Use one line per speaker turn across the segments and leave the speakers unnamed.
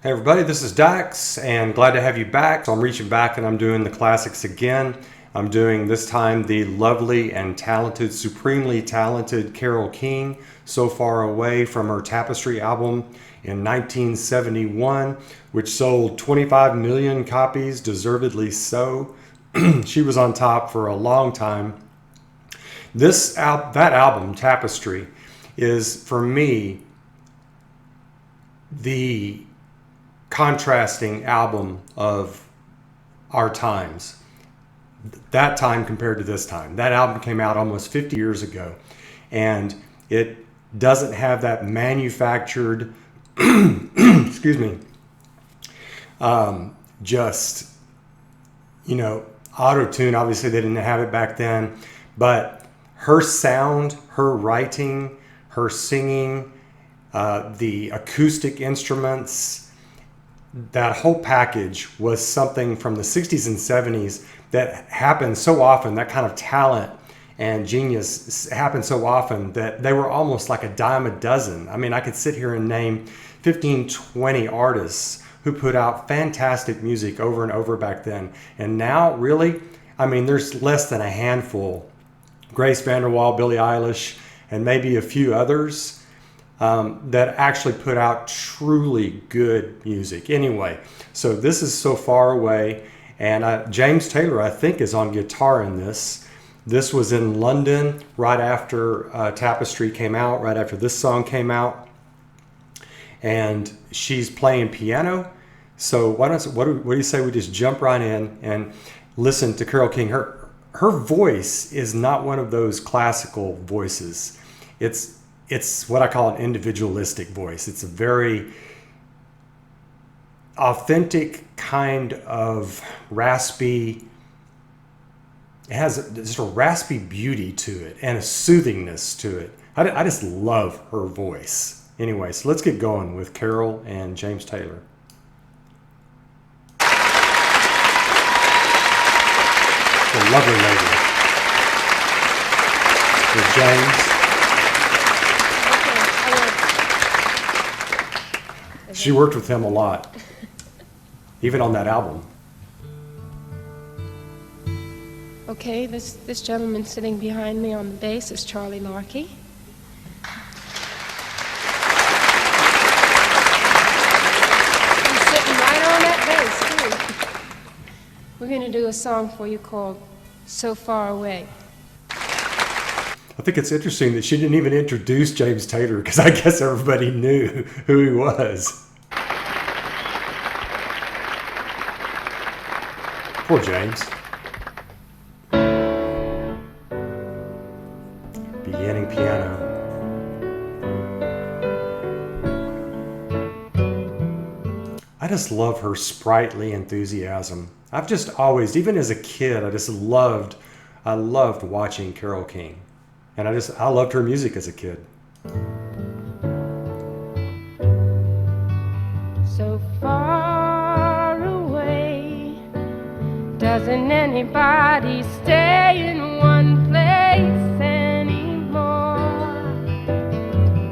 Hey everybody, this is Dax and glad to have you back. So I'm reaching back and I'm doing the classics again. I'm doing this time the lovely and talented, supremely talented Carole King, So Far Away, from her Tapestry album in 1971, which sold 25 million copies, deservedly so. She was on top for a long time. That album, Tapestry, is for me the contrasting album of our times. That time compared to this time. That album came out almost 50 years ago, and it doesn't have that manufactured, excuse me, just, auto-tune. Obviously, they didn't have it back then, but her sound, her writing, her singing, the acoustic instruments, that whole package was something from the 60s and 70s that happened so often. That kind of talent and genius happened so often that they were almost like a dime a dozen. I mean, I could sit here and name 15, 20 artists who put out fantastic music over and over back then. And now, really, I mean, there's less than a handful. Grace VanderWaal, Billie Eilish, and maybe a few others that actually put out truly good music. Anyway, so this is So Far Away, and James Taylor, I think, is on guitar in this. This was in London right after Tapestry came out, right after this song came out, and she's playing piano. So what do you say we just jump right in and listen to Carole King? Her voice is not one of those classical voices. It's what I call an individualistic voice. It's a very authentic kind of raspy. It has just a raspy beauty to it and a soothingness to it. I just love her voice. Anyway, so let's get going with Carole and James Taylor. The lovely lady. With James. She worked with him a lot, even on that album.
Okay, this gentleman sitting behind me on the bass is Charlie Larkey. He's sitting right on that bass, too. We're going to do a song for you called So Far Away.
I think it's interesting that she didn't even introduce James Taylor, because I guess everybody knew who he was. Poor James. Beginning piano. I just love her sprightly enthusiasm. I've just always, even as a kid, I loved watching Carole King. And I loved her music as a kid.
So far away, doesn't anybody stay in one place anymore?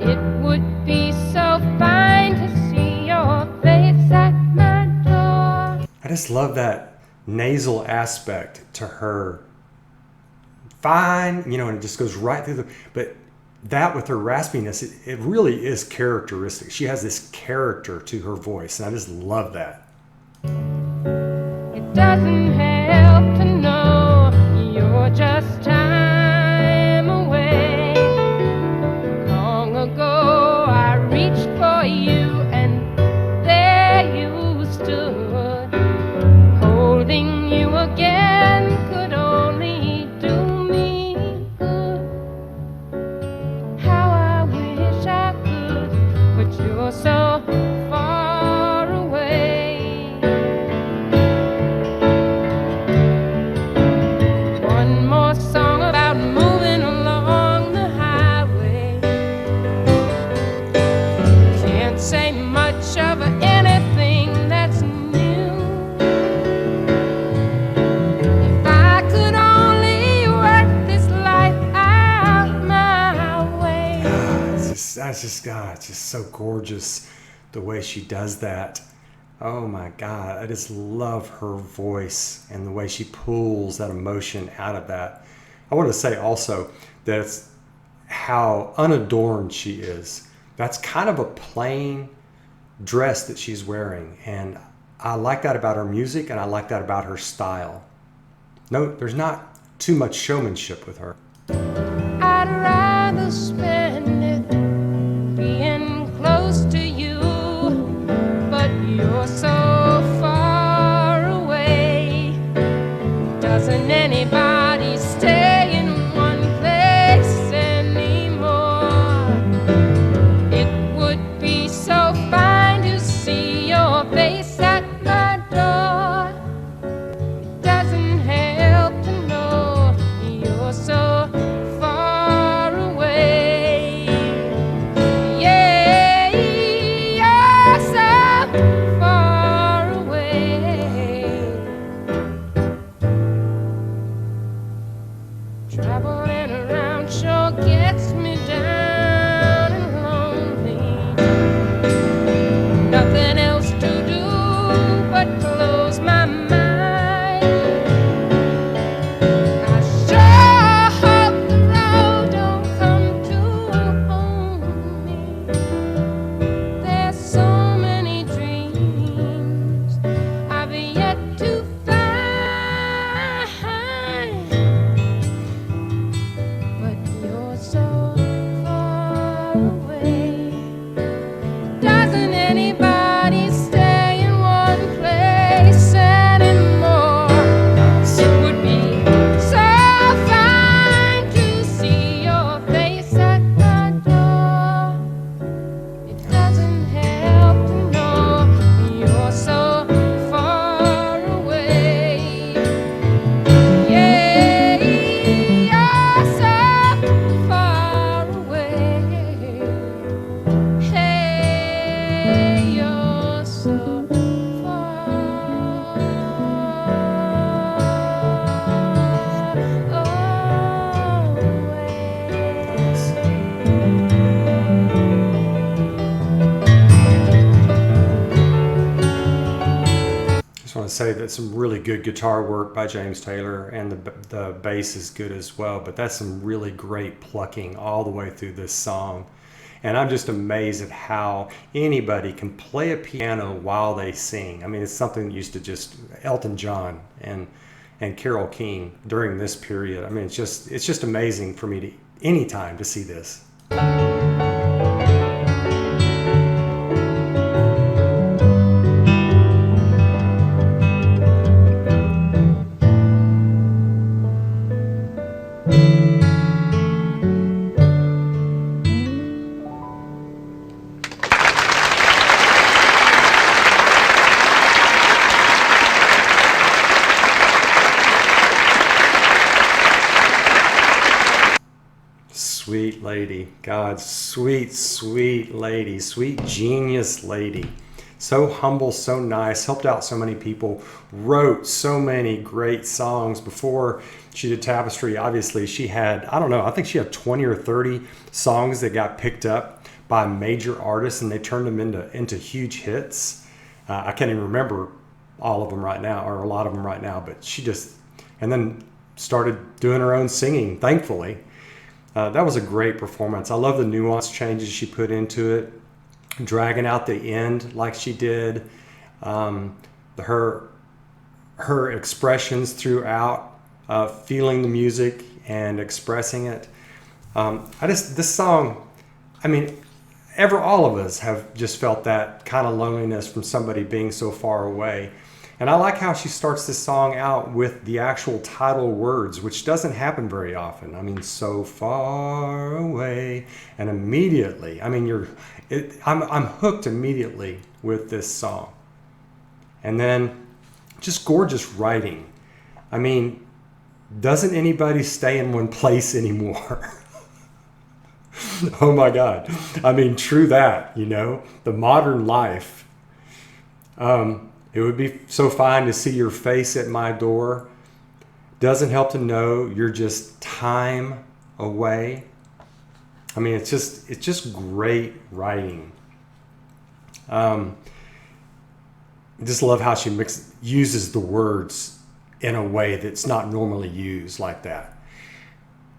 It would be so fine to see your face at my door.
I just love that nasal aspect to her. Fine, and it just goes right through but that with her raspiness, it really is characteristic. She has this character to her voice, and I just love that.
It doesn't help to know you're just time away. Long ago I reached for you, and there you stood. Holding you again could only do me good. How I wish I could, but you're so far away. One more song about moving along the highway. Can't say much of anything that's new. If I could only work this life out my way.
It's just so gorgeous the way she does that. Oh my God, I just love her voice and the way she pulls that emotion out of that. I want to say also that it's how unadorned she is. That's kind of a plain dress that she's wearing. And I like that about her music, and I like that about her style. No, there's not too much showmanship with her.
I'd rather spend it being close to you, but you're so far away. Doesn't anybody stay in one place anymore? It would be so fine to see your face at my door. It doesn't help to know you're so far away. Yeah, you're so far away. Traveling around sure gets me down and lonely. Nothing else to do but close my mind. I sure hope the road don't come to own me. There's so many dreams I've yet to find, but you're so far away. Doesn't anybody stay in one place anymore? It would be so fine to see your face at my door. It doesn't help to know you're so far away. Yeah, you're so far away. Hey, you're so far
Just want to say that some really good guitar work by James Taylor, and the bass is good as well. But that's some really great plucking all the way through this song. And I'm just amazed at how anybody can play a piano while they sing. I mean, it's something that used to just Elton John and Carole King during this period. I mean, it's just amazing for me to anytime to see this. Sweet lady, God's sweet, sweet lady, sweet genius lady. So humble, so nice, helped out so many people, wrote so many great songs. Before she did Tapestry, obviously she had, I don't know, I think she had 20 or 30 songs that got picked up by major artists, and they turned them into huge hits. I can't even remember all of them right now, or a lot of them right now, but she just, and then started doing her own singing, thankfully. That was a great performance. I love the nuance changes she put into it, dragging out the end like she did, her expressions throughout, feeling the music and expressing it. This song, I mean, all of us have just felt that kind of loneliness from somebody being so far away. And I like how she starts this song out with the actual title words, which doesn't happen very often. I mean, so far away, and immediately, I mean, I'm hooked immediately with this song. And then just gorgeous writing. I mean, doesn't anybody stay in one place anymore? Oh my God. I mean, true that, the modern life. It would be so fine to see your face at my door. Doesn't help to know you're just time away. I mean, it's just great writing. I just love how she uses the words in a way that's not normally used like that.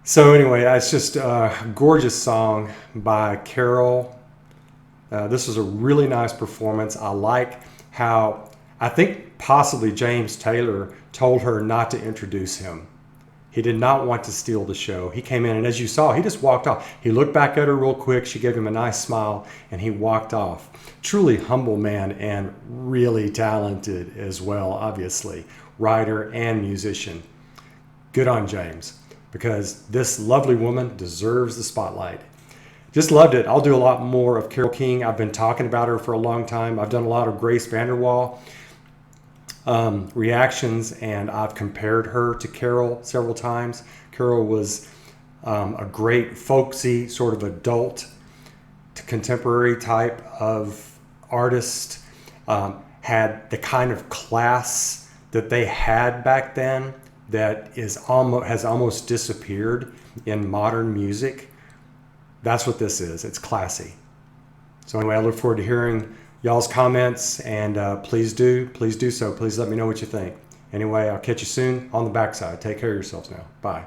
So anyway, it's just a gorgeous song by Carole. This was a really nice performance. I like how, I think possibly James Taylor told her not to introduce him. He did not want to steal the show. He came in, and as you saw, he just walked off. He looked back at her real quick. She gave him a nice smile, and he walked off. Truly humble man, and really talented as well, obviously. Writer and musician. Good on James, because this lovely woman deserves the spotlight. Just loved it. I'll do a lot more of Carole King. I've been talking about her for a long time. I've done a lot of Grace Vanderwaal reactions, and I've compared her to Carole several times. Carole was a great folksy sort of adult to contemporary type of artist, had the kind of class that they had back then that has almost disappeared in modern music. That's what this is. It's classy. So anyway, I look forward to hearing y'all's comments, and please do so. Please let me know what you think. Anyway, I'll catch you soon on the backside. Take care of yourselves now. Bye.